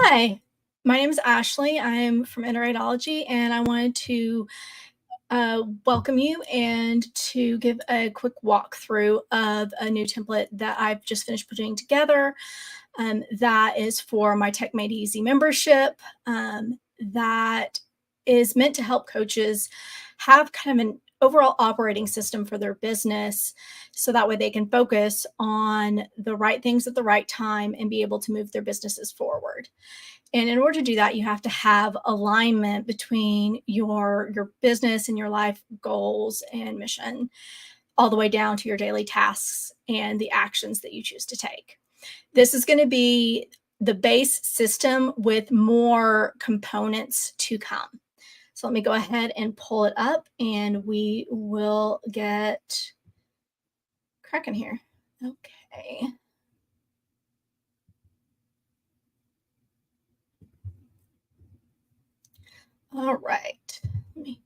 Hi, my name is Ashley. I'm from Methodology, and I wanted to welcome you and to give a quick walkthrough of a new template that I've just finished putting together. That is for my Tech Made Easy membership. That is meant to help coaches have kind of an overall operating system for their business so that way they can focus on the right things at the right time and be able to move their businesses forward. And in order to do that, you have to have alignment between your business and your life goals and mission, all the way down to your daily tasks and the actions that you choose to take. This is going to be the base system with more components to come. So let me go ahead and pull it up and we will get cracking here. Okay. All right. Let me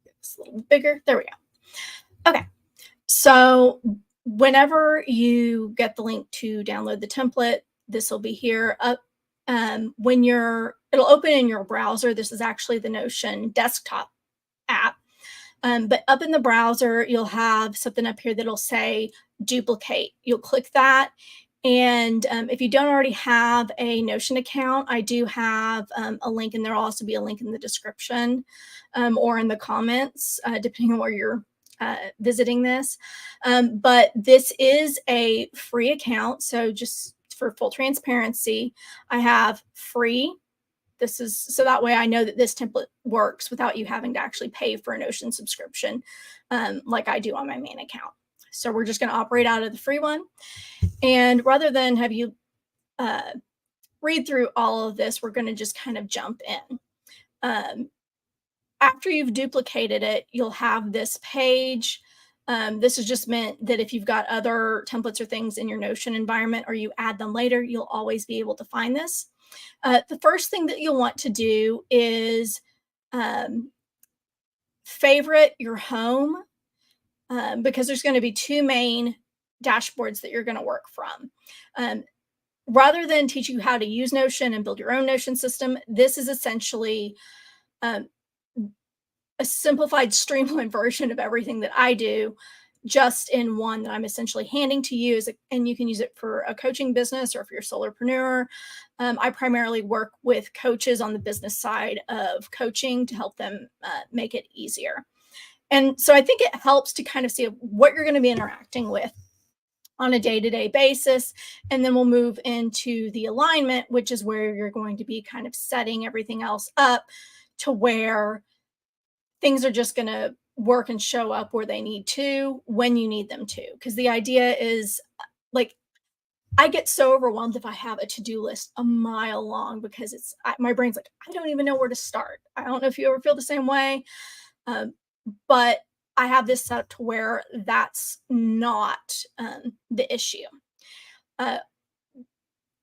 get this a little bigger. There we go. Okay. So whenever you get the link to download the template, this will be here up. It'll open in your browser. This is actually the Notion desktop app. But up in the browser, you'll have something up here that'll say duplicate. You'll click that. And if you don't already have a Notion account, I do have a link, and there'll also be a link in the description or in the comments, depending on where you're visiting this. But this is a free account. So just for full transparency, I have free. This is so that way I know that this template works without you having to actually pay for a Notion subscription like I do on my main account. So we're just going to operate out of the free one. And rather than have you read through all of this, we're going to just kind of jump in. After you've duplicated it, you'll have this page. This is just meant that if you've got other templates or things in your Notion environment or you add them later, you'll always be able to find this. The first thing that you'll want to do is favorite your home because there's going to be two main dashboards that you're going to work from. Rather than teach you how to use Notion and build your own Notion system, this is essentially a simplified, streamlined version of everything that I do, just in one that I'm essentially handing to you. And you can use it for a coaching business or if you're a solopreneur. I primarily work with coaches on the business side of coaching to help them make it easier. And so I think it helps to kind of see what you're going to be interacting with on a day-to-day basis. And then we'll move into the alignment, which is where you're going to be kind of setting everything else up to where things are just going to work and show up where they need to when you need them to. Because the idea is, like, I get so overwhelmed if I have a to-do list a mile long because my brain's like, I don't even know where to start. I don't know if you ever feel the same way, but I have this set up to where that's not the issue.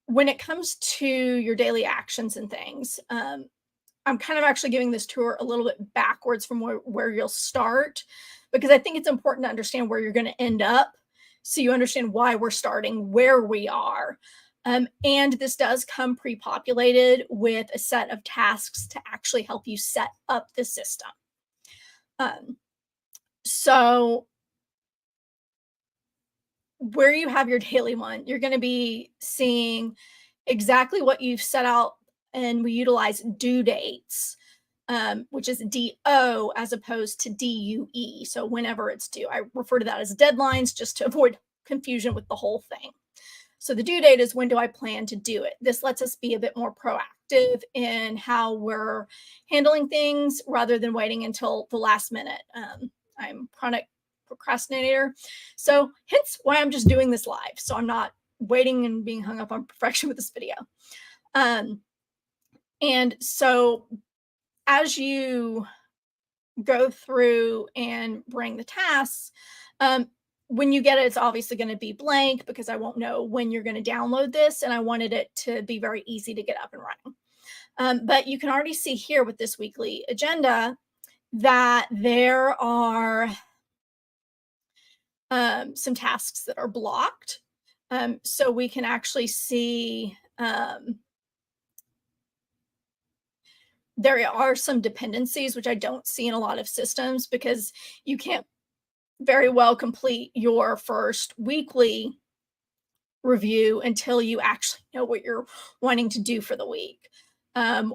When it comes to your daily actions and things, I'm kind of actually giving this tour a little bit backwards from where you'll start, because I think it's important to understand where you're going to end up so you understand why we're starting where we are. And this does come pre-populated with a set of tasks to actually help you set up the system. So where you have your daily one, you're going to be seeing exactly what you've set out, and we utilize due dates, which is DO as opposed to DUE. So whenever it's due, I refer to that as deadlines just to avoid confusion with the whole thing. So the due date is when do I plan to do it? This lets us be a bit more proactive in how we're handling things rather than waiting until the last minute. I'm chronic procrastinator, so hence why I'm just doing this live. So I'm not waiting and being hung up on perfection with this video. And so as you go through and bring the tasks, when you get it, it's obviously going to be blank because I won't know when you're going to download this, and I wanted it to be very easy to get up and running. But you can already see here with this weekly agenda that there are some tasks that are blocked. So we can actually see there are some dependencies, which I don't see in a lot of systems, because you can't very well complete your first weekly review until you actually know what you're wanting to do for the week,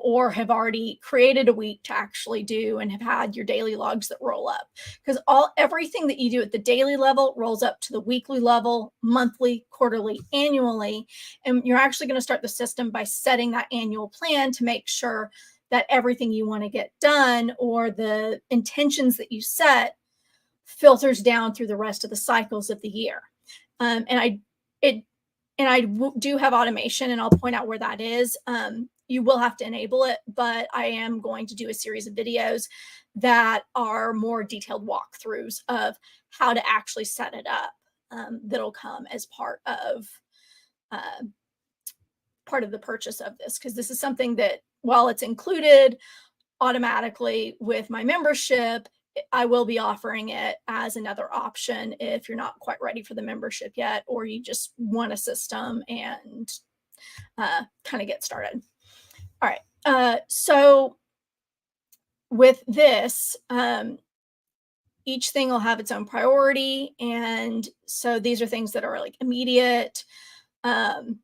or have already created a week to actually do and have had your daily logs that roll up, because everything that you do at the daily level rolls up to the weekly level, monthly, quarterly, annually. And you're actually going to start the system by setting that annual plan to make sure that everything you want to get done, or the intentions that you set, filters down through the rest of the cycles of the year. It and I do have automation, and I'll point out where that is. You will have to enable it, but I am going to do a series of videos that are more detailed walkthroughs of how to actually set it up. That'll come as uh, part of the purchase of this, because this is something that, while it's included automatically with my membership, I will be offering it as another option if you're not quite ready for the membership yet, or you just want a system and kind of get started. All right. So with this, each thing will have its own priority. And so these are things that are like immediate, and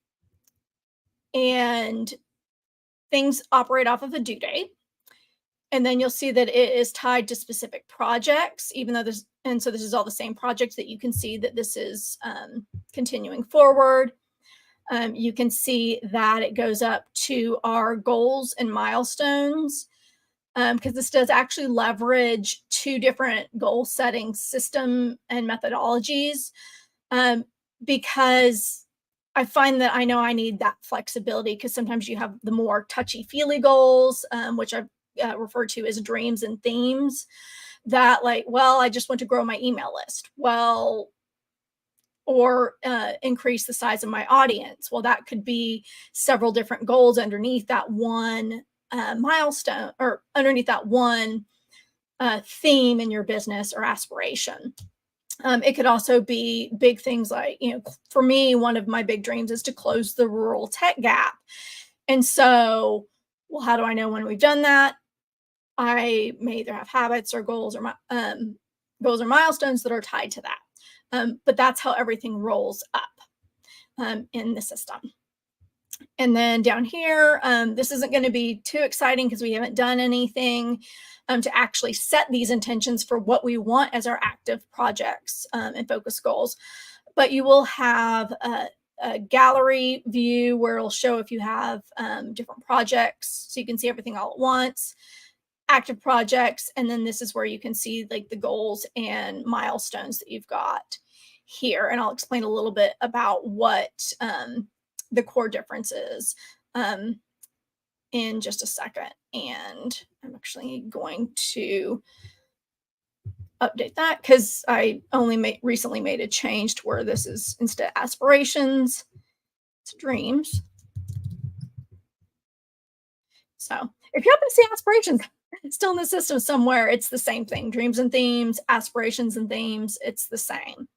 things operate off of a due date. And then you'll see that it is tied to specific projects, even though so this is all the same projects that you can see that this is continuing forward. You can see that it goes up to our goals and milestones, because this does actually leverage two different goal setting system and methodologies, because I find that I know I need that flexibility, because sometimes you have the more touchy-feely goals, which I've referred to as dreams and themes, that like, well, I just want to grow my email list. Well, or increase the size of my audience. Well, that could be several different goals underneath that one milestone, or underneath that one theme in your business or aspiration. It could also be big things like, for me, one of my big dreams is to close the rural tech gap. And so, well, how do I know when we've done that? I may either have habits or goals or milestones that are tied to that. But that's how everything rolls up in the system. And then down here, this isn't going to be too exciting because we haven't done anything to actually set these intentions for what we want as our active projects and focus goals. But you will have a gallery view where it'll show if you have different projects, so you can see everything all at once, active projects, and then this is where you can see like the goals and milestones that you've got here. And I'll explain a little bit about what the core difference is in just a second. And I'm actually going to update that because I only recently made a change to where this is, instead of aspirations, it's dreams. So if you happen to see aspirations still in the system somewhere, it's the same thing. Dreams and themes, aspirations and themes, it's the same.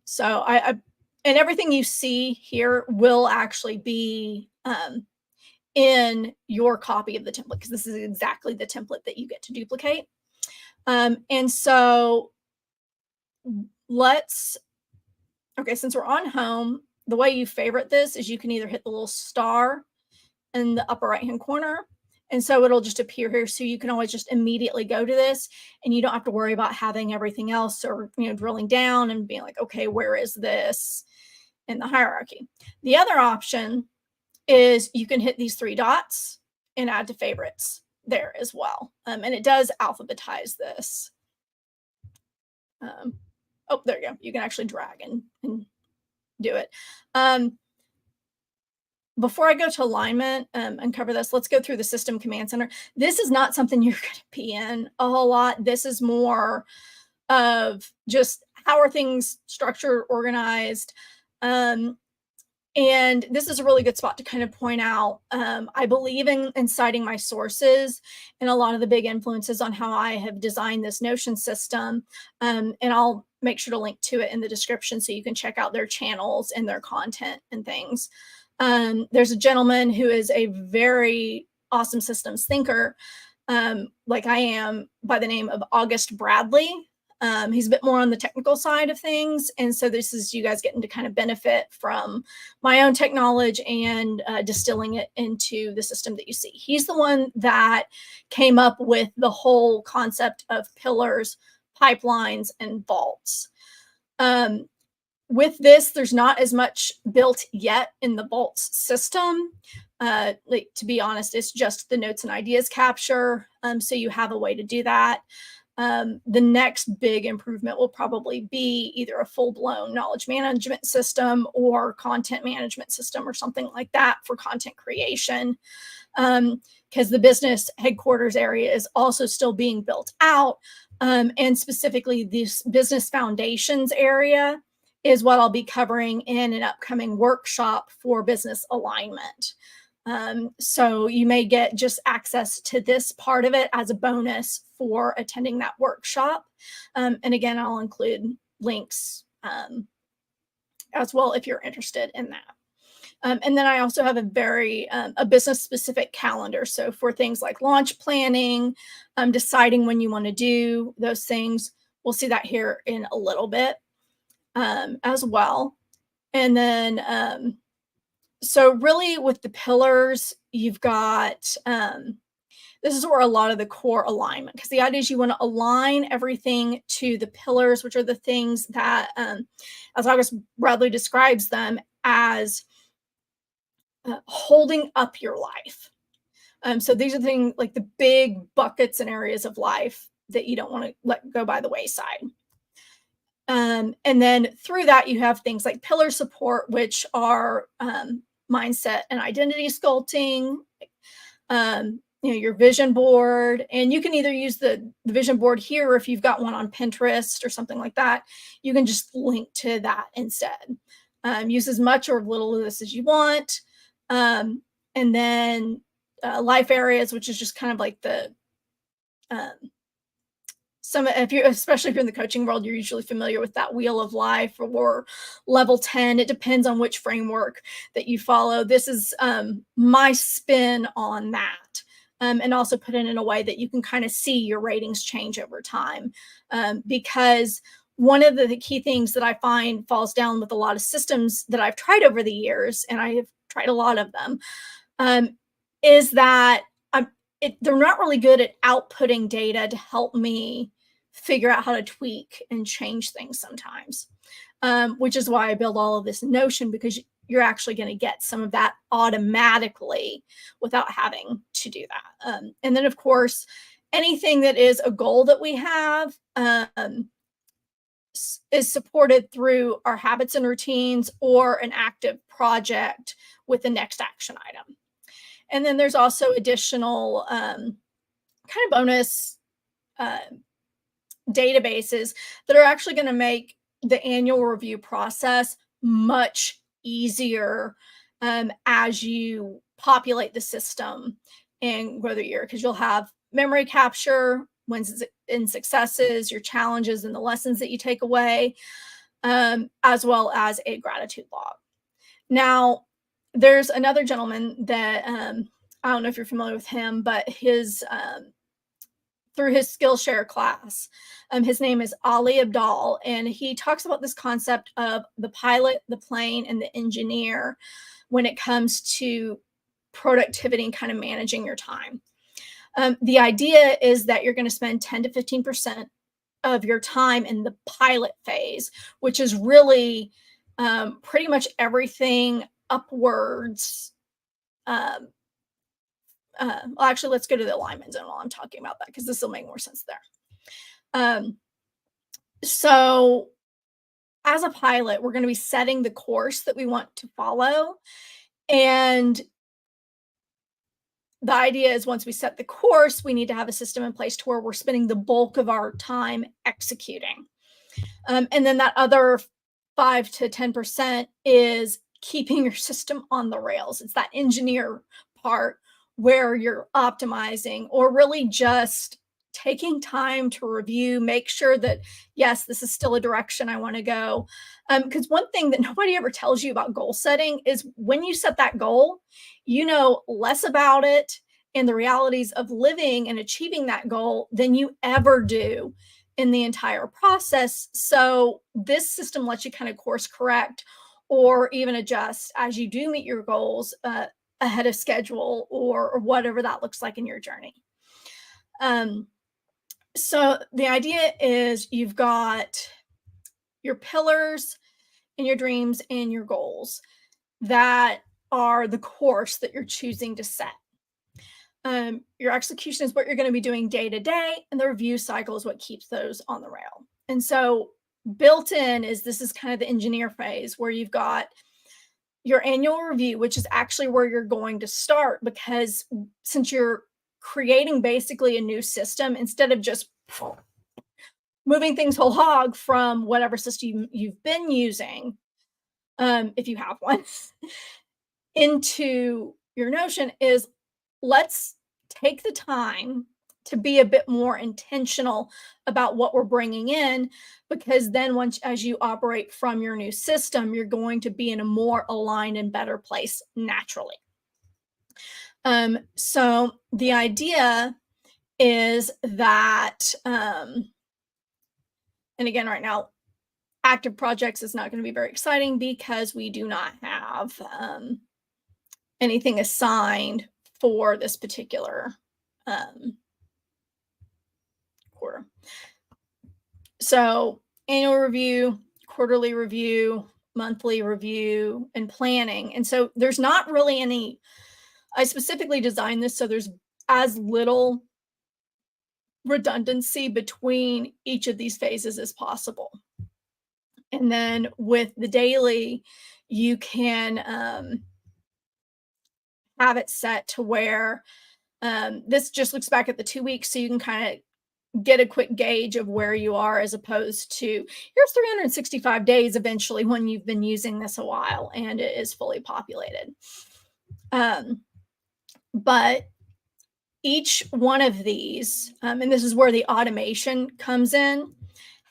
So and everything you see here will actually be in your copy of the template, because this is exactly the template that you get to duplicate. And so since we're on home, the way you favorite this is you can either hit the little star in the upper right-hand corner, and so it'll just appear here. So you can always just immediately go to this, and you don't have to worry about having everything else, or drilling down and being like, okay, where is this in the hierarchy? The other option is you can hit these three dots and add to favorites there as well. And it does alphabetize this. Oh, there you go. You can actually drag and do it. Before I go to alignment and cover this, let's go through the system command center. This is not something you're going to be in a whole lot. This is more of just how are things structured, organized. And this is a really good spot to kind of point out. I believe in citing my sources and a lot of the big influences on how I have designed this Notion system. And I'll make sure to link to it in the description so you can check out their channels and their content and things. There's a gentleman who is a very awesome systems thinker, like I am, by the name of August Bradley. He's a bit more on the technical side of things. And so this is you guys getting to kind of benefit from my own tech knowledge and distilling it into the system that you see. He's the one that came up with the whole concept of pillars, pipelines, and vaults. With this, there's not as much built yet in the vaults system. Like, to be honest, it's just the notes and ideas capture. So you have a way to do that. The next big improvement will probably be either a full-blown knowledge management system or content management system or something like that for content creation, because the business headquarters area is also still being built out. And specifically, this business foundations area is what I'll be covering in an upcoming workshop for business alignment. So you may get just access to this part of it as a bonus for attending that workshop. And again, I'll include links as well if you're interested in that. And then I also have a business specific calendar. So for things like launch planning, deciding when you want to do those things, we'll see that here in a little bit as well. And then so really with the pillars, you've got, this is where a lot of the core alignment, because the idea is you want to align everything to the pillars, which are the things that, as August Bradley describes them, as holding up your life. So these are things like the big buckets and areas of life that you don't want to let go by the wayside. And then through that, you have things like pillar support, which are mindset and identity sculpting, your vision board. And you can either use the vision board here, or if you've got one on Pinterest or something like that, you can just link to that instead. Use as much or little of this as you want. And then life areas, which is just kind of like the especially if you're in the coaching world, you're usually familiar with that wheel of life or level 10. It depends on which framework that you follow. This is my spin on that, and also put it in a way that you can kind of see your ratings change over time, because one of the key things that I find falls down with a lot of systems that I've tried over the years, and I have tried a lot of them, is that they're not really good at outputting data to help me figure out how to tweak and change things sometimes, which is why I build all of this in Notion, because you're actually going to get some of that automatically without having to do that. And then, of course, anything that is a goal that we have is supported through our habits and routines or an active project with the next action item. And then there's also additional kind of bonus databases that are actually going to make the annual review process much easier as you populate the system and grow the year, because you'll have memory capture, wins and successes, your challenges and the lessons that you take away, as well as a gratitude log. Now, there's another gentleman that I don't know if you're familiar with him, but through his Skillshare class, his name is Ali Abdal, and he talks about this concept of the pilot, the plane, and the engineer when it comes to productivity and kind of managing your time. The idea is that you're going to spend 10 to 15% of your time in the pilot phase, which is really pretty much everything upwards. Well, actually, let's go to the alignment zone while I'm talking about that, because this will make more sense there. So as a pilot, we're going to be setting the course that we want to follow. And the idea is once we set the course, we need to have a system in place to where we're spending the bulk of our time executing. And then that other 5 to 10% is keeping your system on the rails. It's that engineer part where you're optimizing or really just taking time to review, make sure that, yes, this is still a direction I want to go. Because one thing that nobody ever tells you about goal setting is when you set that goal, you know less about it and the realities of living and achieving that goal than you ever do in the entire process. So this system lets you kind of course correct or even adjust as you do meet your goals ahead of schedule or whatever that looks like in your journey. Um, so the idea is you've got your pillars and your dreams and your goals that are the course that you're choosing to set. Your execution is what you're going to be doing day to day, and the review cycle is what keeps those on the rail. And so, built in is this is kind of the engineer phase where you've got your annual review, which is actually where you're going to start because since you're creating basically a new system, instead of just moving things whole hog from whatever system you've been using, if you have one, into your Notion, is let's take the time to be a bit more intentional about what we're bringing in because then once as you operate from your new system you're going to be in a more aligned and better place naturally. So the idea is that and again right now active projects is not going to be very exciting because we do not have anything assigned for this particular quarter. So annual review, quarterly review, monthly review, and planning. And so there's not really any, I specifically designed this so there's as little redundancy between each of these phases as possible. And then with the daily, you can have it set to where this just looks back at the 2 weeks so you can kind of get a quick gauge of where you are as opposed to here's 365 days eventually when you've been using this a while and it is fully populated. But each one of these, and this is where the automation comes in,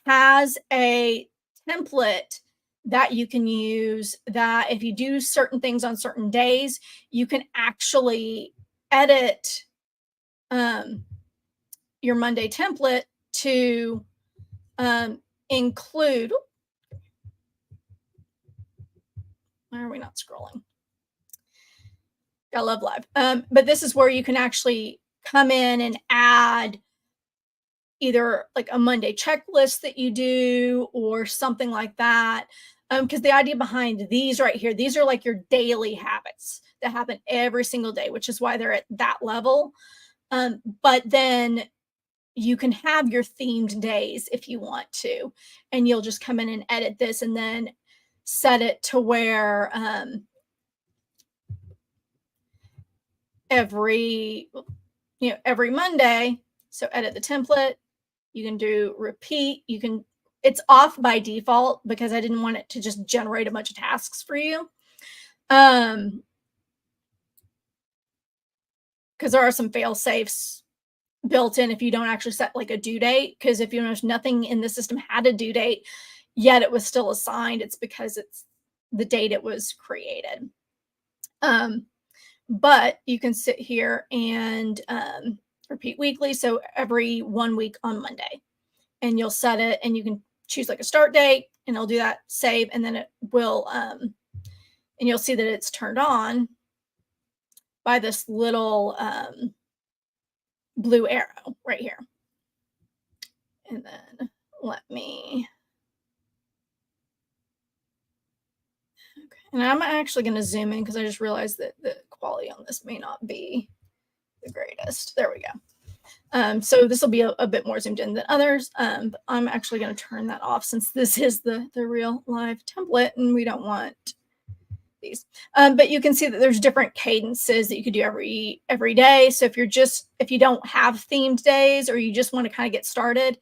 has a template that you can use that if you do certain things on certain days, you can actually edit your Monday template to include. Why are we not scrolling? I love live. But this is where you can actually come in and add either like a Monday checklist that you do or something like that. Because the idea behind these right here, these are like your daily habits that happen every single day, which is why they're at that level. But then you can have your themed days if you want to, and you'll just come in and edit this and then set it to where every Monday. So edit the template. You can do repeat. You can, it's off by default because I didn't want it to just generate a bunch of tasks for you. Because there are some fail safes built in if you don't actually set like a due date. Because if you notice nothing in the system had a due date, yet it was still assigned, it's because it's the date it was created. But you can sit here and repeat weekly. So every 1 week on Monday, and you'll set it and you can choose like a start date and it'll do that, save, and then it will, and you'll see that it's turned on by this little blue arrow right here. And then let me, okay. And I'm actually going to zoom in because I just realized that the quality on this may not be the greatest. There we go. So this will be a bit more zoomed in than others. But I'm actually going to turn that off since this is the real live template and we don't want these. But you can see that there's different cadences that you could do every day. So if you don't have themed days or you just want to kind of get started,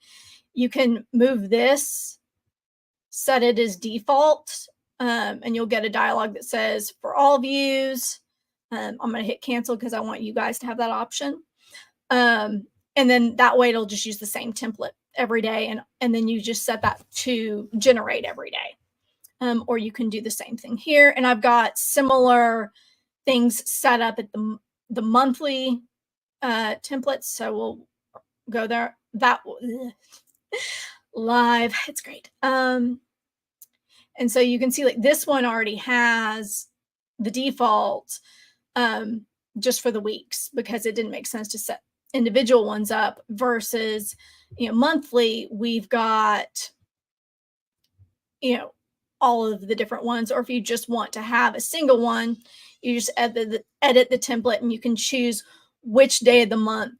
you can move this, set it as default, and you'll get a dialog that says for all views. I'm going to hit cancel because I want you guys to have that option. and then that way it'll just use the same template every day, and then you just set that to generate every day. Or you can do the same thing here. And I've got similar things set up at the monthly templates. So we'll go there. That live. It's great. And so you can see like this one already has the default just for the weeks, because it didn't make sense to set individual ones up versus, monthly, we've got, all of the different ones. Or if you just want to have a single one, you just edit the template and you can choose which day of the month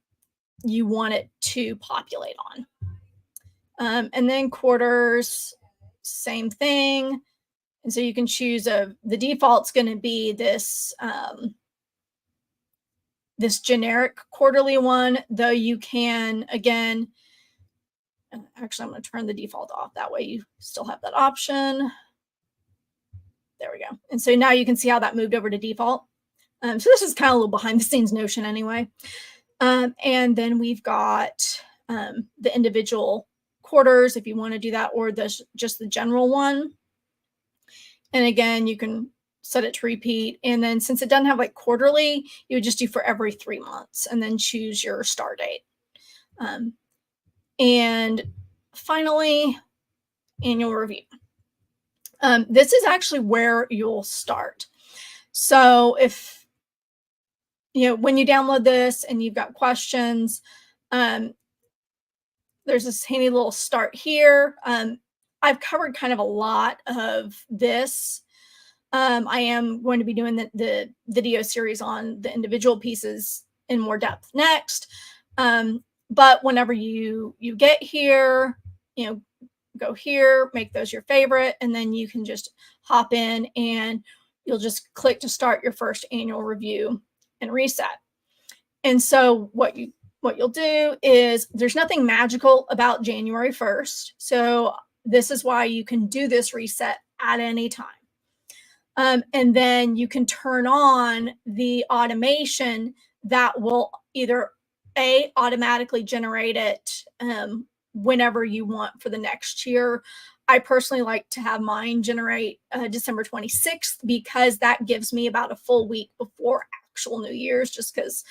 you want it to populate on. And then quarters, same thing. And so you can choose the default's going to be this this generic quarterly one, though you can, again, actually, I'm going to turn the default off. That way you still have that option. There we go. And so now you can see how that moved over to default. So this is kind of a little behind the scenes notion anyway. And then we've got the individual quarters if you want to do that, or just the general one. And again, you can set it to repeat. And then since it doesn't have like quarterly, you would just do for every 3 months and then choose your start date. And finally, annual review. This is actually where you'll start. So if, when you download this and you've got questions, there's this handy little start here. I've covered kind of a lot of this. I am going to be doing the video series on the individual pieces in more depth next. But whenever you get here, go here, make those your favorite, and then you can just hop in and you'll just click to start your first annual review and reset. And so what you'll do is, there's nothing magical about January 1st. So this is why you can do this reset at any time. And then you can turn on the automation that will either automatically generate it whenever you want for the next year. I personally like to have mine generate December 26th, because that gives me about a full week before actual New Year's, just because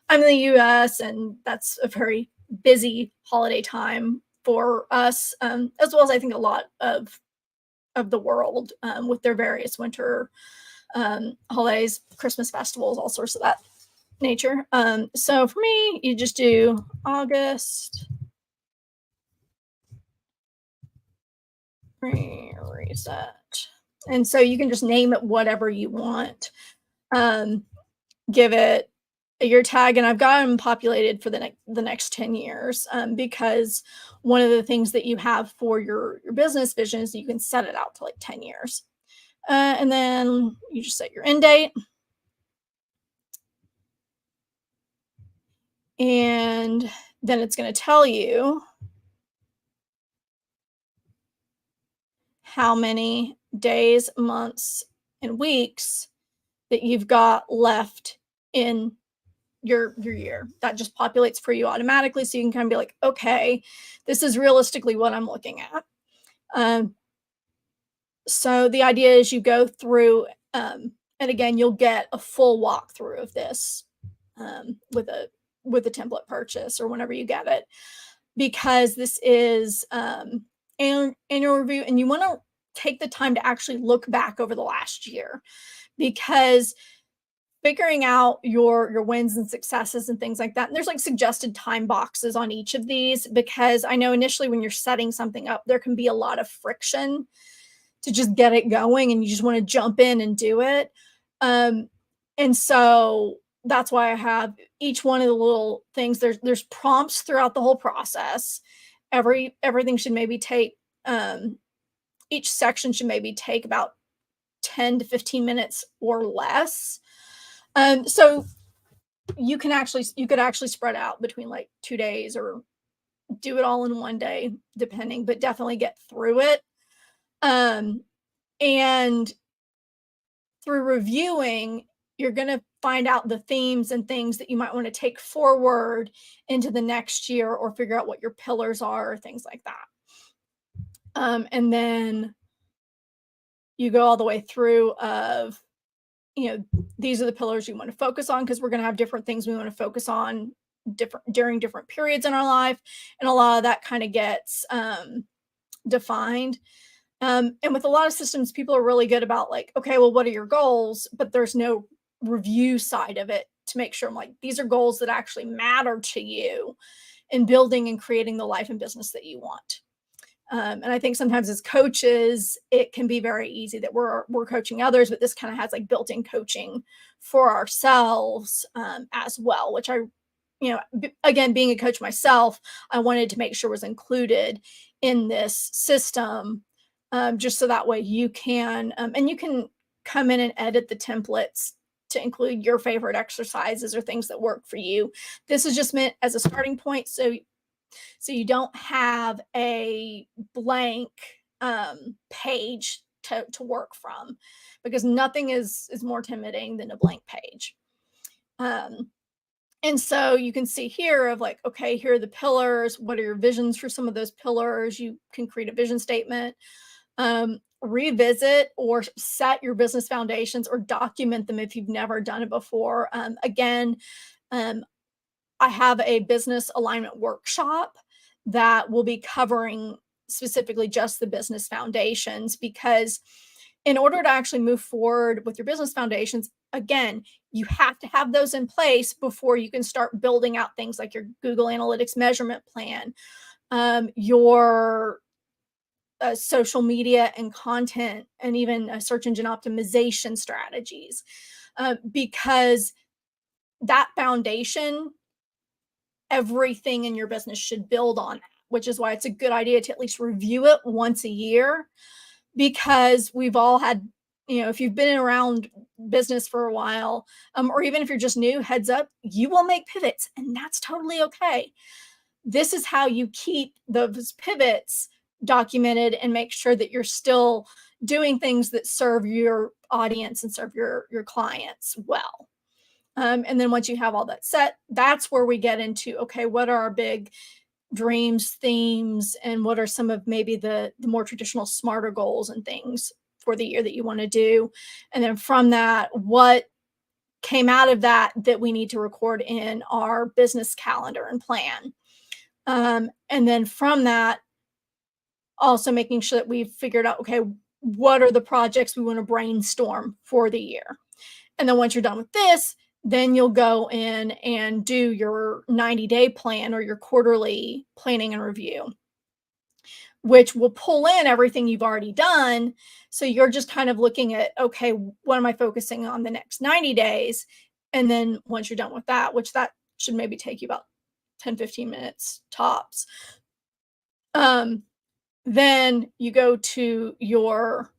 I'm in the US and that's a very busy holiday time for us, as well as I think a lot of the world with their various winter holidays, Christmas festivals, all sorts of that nature. So for me, you just do August reset. And so you can just name it whatever you want. Give it a year tag, and I've got them populated for the next 10 years because one of the things that you have for your business vision is you can set it out to like 10 years. And then you just set your end date. And then it's going to tell you how many days, months, and weeks that you've got left in your year. That just populates for you automatically, so you can kind of be like, okay, this is realistically what I'm looking at. So the idea is you go through, and again, you'll get a full walkthrough of this with a template purchase or whenever you get it, because this is annual review, and you want to take the time to actually look back over the last year, because figuring out your wins and successes and things like that. And there's like suggested time boxes on each of these, because I know initially when you're setting something up, there can be a lot of friction to just get it going, and you just want to jump in and do it. And so that's why I have each one of the little things. There's prompts throughout the whole process. Everything should maybe take, each section should maybe take about 10 to 15 minutes or less. So you could actually spread out between like 2 days or do it all in one day, depending, but definitely get through it. And through reviewing, you're going to find out the themes and things that you might want to take forward into the next year, or figure out what your pillars are, or things like that. And then you go all the way through of, these are the pillars you want to focus on, because we're going to have different things we want to focus on during different periods in our life. And a lot of that kind of gets defined. And with a lot of systems, people are really good about like, okay, well, what are your goals? But there's no review side of it to make sure, I'm like, these are goals that actually matter to you in building and creating the life and business that you want. And I think sometimes as coaches, it can be very easy that we're coaching others, but this kind of has like built-in coaching for ourselves as well, which again, being a coach myself, I wanted to make sure was included in this system, just so that way you can, and you can come in and edit the templates to include your favorite exercises or things that work for you. This is just meant as a starting point, so you don't have a blank page to work from, because nothing is more intimidating than a blank page. And so you can see here of like, okay, here are the pillars. What are your visions for some of those pillars? You can create a vision statement, revisit or set your business foundations, or document them if you've never done it before. Again, I have a business alignment workshop that will be covering specifically just the business foundations, because in order to actually move forward with your business foundations, again, you have to have those in place before you can start building out things like your Google Analytics measurement plan, your social media and content, and even search engine optimization strategies, because that foundation, everything in your business should build on that, which is why it's a good idea to at least review it once a year, because we've all had, if you've been around business for a while, or even if you're just new, heads up, you will make pivots, and that's totally okay. This is how you keep those pivots documented and make sure that you're still doing things that serve your audience and serve your clients well. And then once you have all that set, that's where we get into, okay, what are our big dreams, themes, and what are some of maybe the more traditional smarter goals and things for the year that you want to do. And then from that, what came out of that we need to record in our business calendar and plan. And then from that, also making sure that we've figured out, okay, what are the projects we want to brainstorm for the year. And then once you're done with this, then you'll go in and do your 90-day plan or your quarterly planning and review, which will pull in everything you've already done. So you're just kind of looking at, okay, what am I focusing on the next 90 days? And then once you're done with that, which that should maybe take you about 10, 15 minutes tops, then you go to your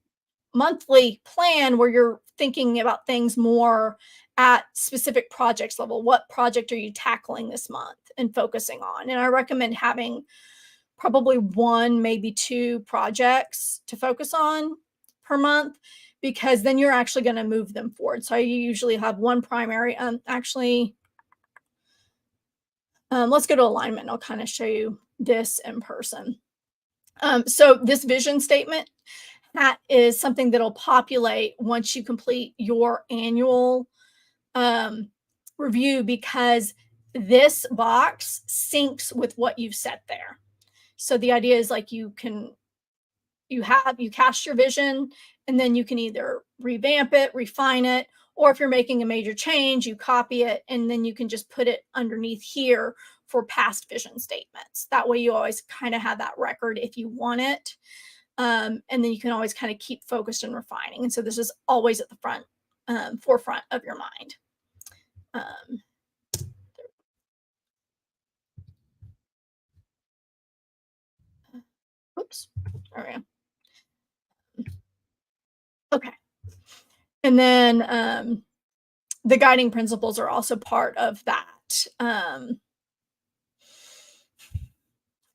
monthly plan, where you're thinking about things more at specific projects level. What project are you tackling this month and focusing on? And I recommend having probably one, maybe two projects to focus on per month, because then you're actually going to move them forward. So I usually have one primary. Let's go to alignment. I'll kind of show you this in person. So this vision statement, that is something that'll populate once you complete your annual review, because this box syncs with what you've set there. So the idea is like you cast your vision, and then you can either revamp it, refine it, or if you're making a major change, you copy it, and then you can just put it underneath here for past vision statements. That way you always kind of have that record if you want it. And then you can always kind of keep focused and refining. And so this is always at the forefront of your mind. Oops. There we go. Okay. And then the guiding principles are also part of that.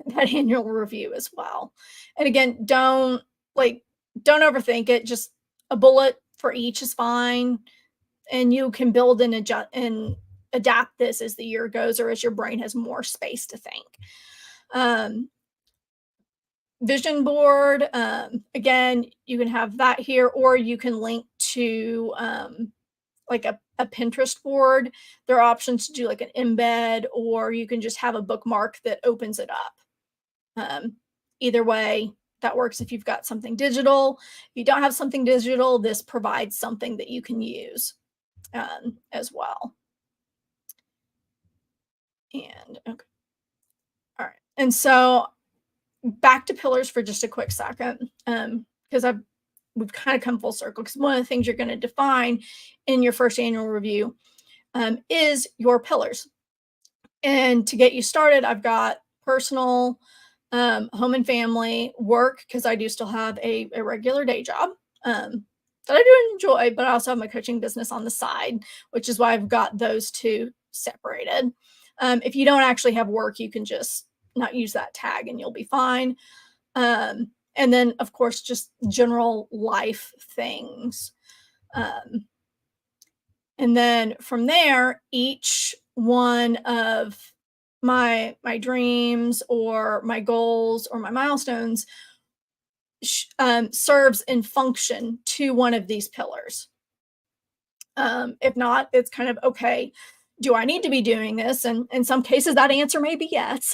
That annual review as well. And again, don't overthink it. Just a bullet for each is fine. And you can build and adjust and adapt this as the year goes or as your brain has more space to think. Um, Vision board, again, you can have that here, or you can link to like a Pinterest board. There are options to do like an embed, or you can just have a bookmark that opens it up. Either way, that works if you've got something digital. If you don't have something digital, this provides something that you can use as well. And okay, all right. And so back to pillars for just a quick second, because we've kind of come full circle. Because one of the things you're going to define in your first annual review is your pillars. And to get you started, I've got personal, home and family, work, because I do still have a regular day job that I do enjoy, but I also have my coaching business on the side, which is why I've got those two separated. If you don't actually have work, you can just not use that tag and you'll be fine. And then, of course, just general life things. And then from there, each one of my dreams or my goals or my milestones serves and function to one of these pillars. If not, it's kind of okay. Do I need to be doing this? And in some cases, that answer may be yes.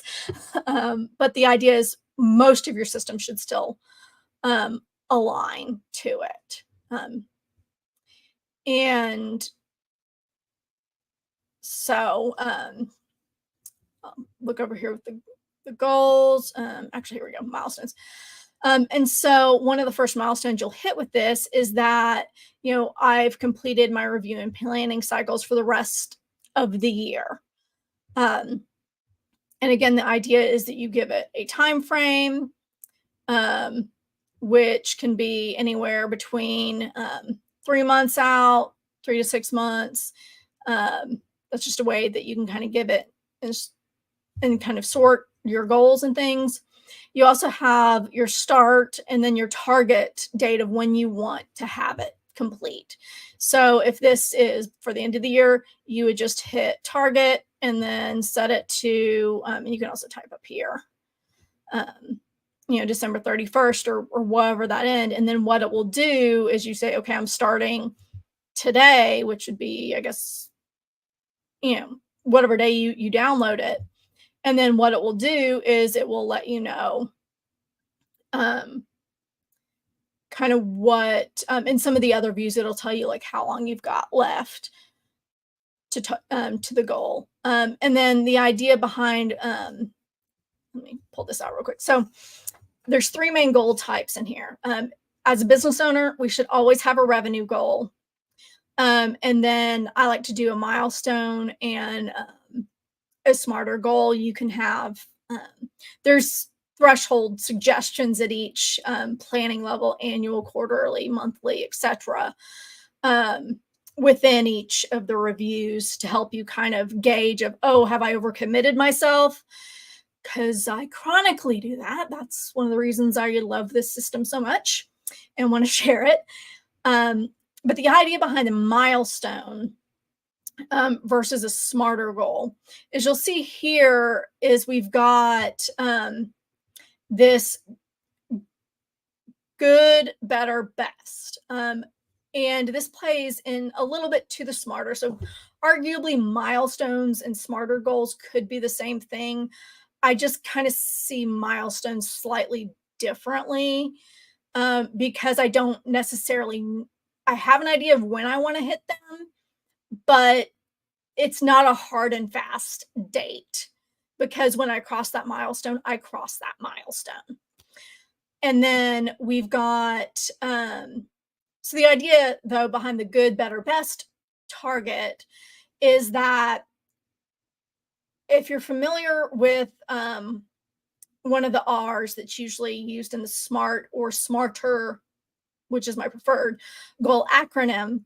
But the idea is most of your system should still align to it. And so look over here with the goals. Actually, here we go, milestones. And so one of the first milestones you'll hit with this is that, I've completed my review and planning cycles for the rest of the year. And again, the idea is that you give it a time frame, which can be anywhere between 3 months out, 3 to 6 months. That's just a way that you can kind of give it and kind of sort your goals and things. You also have your start and then your target date of when you want to have it complete. So if this is for the end of the year, you would just hit target and then set it to, and you can also type up here, December 31st or whatever that end. And then what it will do is you say, okay, I'm starting today, which would be, I guess, whatever day you download it. And then what it will do is it will let you know kind of what, in some of the other views, it'll tell you like how long you've got left to the goal. And then the idea behind, let me pull this out real quick. So there's 3 main goal types in here. As a business owner, we should always have a revenue goal. And then I like to do a milestone and a smarter goal. You can have, there's threshold suggestions at each planning level, annual, quarterly, monthly, etc. Within each of the reviews to help you kind of gauge of, oh, have I overcommitted myself? Because I chronically do that. That's one of the reasons I love this system so much and want to share it. But the idea behind a milestone versus a smarter goal is you'll see here is we've got this good, better, best. And this plays in a little bit to the smarter. So arguably milestones and smarter goals could be the same thing. I just kind of see milestones slightly differently because I don't necessarily, I have an idea of when I want to hit them, but it's not a hard and fast date because when I cross that milestone, I cross that milestone. And then we've got, so the idea though behind the good, better, best target is that if you're familiar with one of the R's that's usually used in the SMART or SMARTER, which is my preferred goal acronym,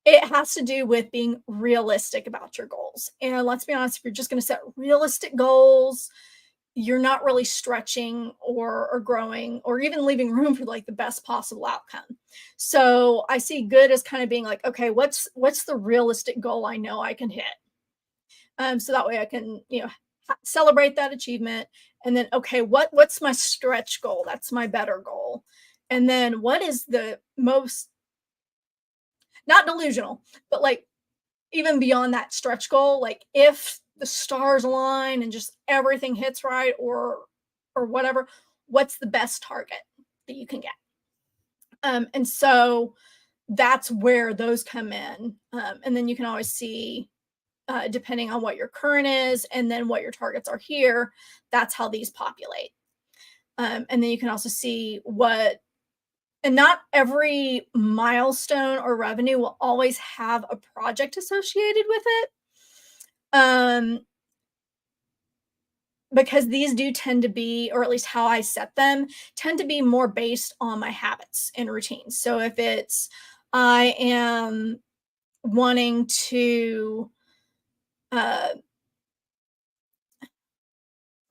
it has to do with being realistic about your goals. And let's be honest, if you're just going to set realistic goals, you're not really stretching or growing or even leaving room for like the best possible outcome. So I see good as kind of being like, okay, what's the realistic goal I know I can hit? So that way I can, celebrate that achievement. And then, okay, what's my stretch goal? That's my better goal. And then what is the most, not delusional, but like even beyond that stretch goal, like if the stars align and just everything hits right or whatever, what's the best target that you can get? And so that's where those come in. And then you can always see, depending on what your current is and then what your targets are here, that's how these populate. And then you can also see what, and not every milestone or revenue will always have a project associated with it. Because these do tend to be, or at least how I set them, tend to be more based on my habits and routines. So if it's, I am wanting to, uh,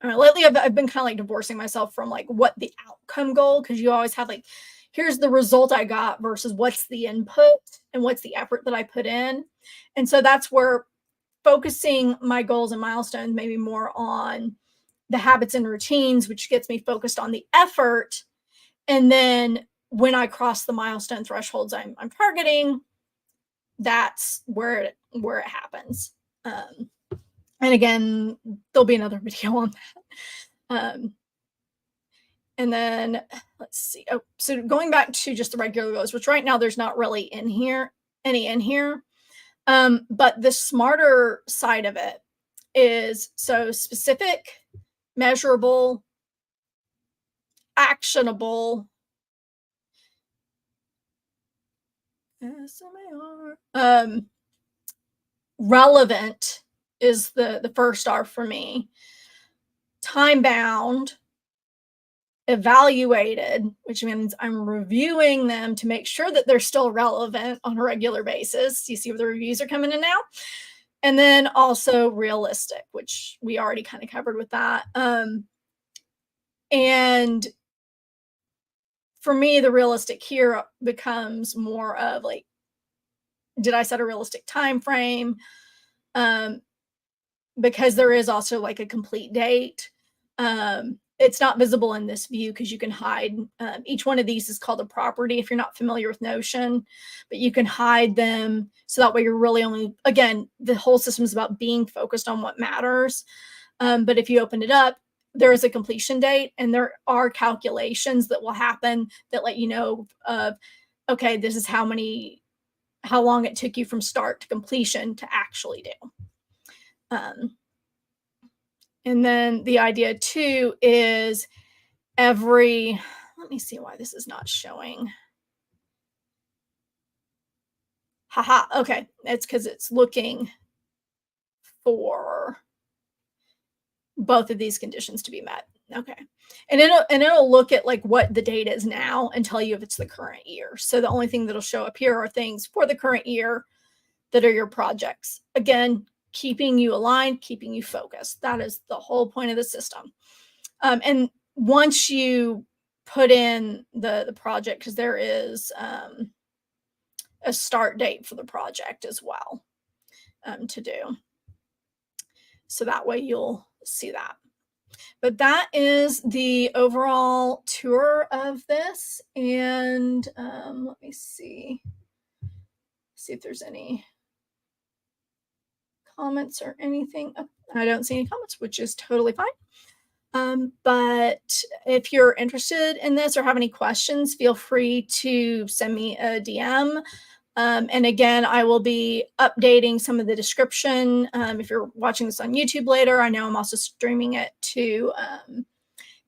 lately I've been kind of like divorcing myself from like what the outcome goal, because you always have like, here's the result I got versus what's the input and what's the effort that I put in. And so that's where focusing my goals and milestones maybe more on the habits and routines, which gets me focused on the effort. And then when I cross the milestone thresholds I'm targeting, that's where it happens. And again, there'll be another video on that. And then let's see. Oh, so going back to just the regular goals, which right now there's not really any in here. But the smarter side of it is so specific, measurable, actionable, SMAR, relevant is the first R for me. Time bound, evaluated, which means I'm reviewing them to make sure that they're still relevant on a regular basis. You see where the reviews are coming in now? And then also realistic, which we already kind of covered with that. And for me, the realistic here becomes more of like, did I set a realistic time frame? Because there is also like a complete date. It's not visible in this view because you can hide. Each one of these is called a property if you're not familiar with Notion, but you can hide them. So that way you're really only, again, the whole system is about being focused on what matters. But if you open it up, there is a completion date and there are calculations that will happen that let you know of, okay, this is how long it took you from start to completion to actually do. And then the idea too is let me see why this is not showing. Haha, okay. It's because it's looking for both of these conditions to be met. Okay. And it'll look at like what the date is now and tell you if it's the current year. So the only thing that'll show up here are things for the current year that are your projects. Again, keeping you aligned, keeping you focused. That is the whole point of the system. And once you put in the project, because there is a start date for the project as well to do. So that way you'll see that. But that is the overall tour of this. And let me see if there's any comments or anything. Oh, I don't see any comments, which is totally fine. But if you're interested in this or have any questions, feel free to send me a DM. And again, I will be updating some of the description. If you're watching this on YouTube later, I know I'm also streaming it to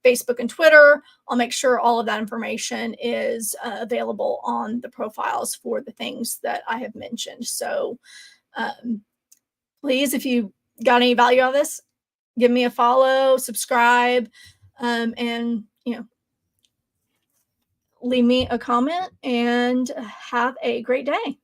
Facebook and Twitter. I'll make sure all of that information is available on the profiles for the things that I have mentioned. So please, if you got any value out of this, give me a follow, subscribe, and leave me a comment and have a great day.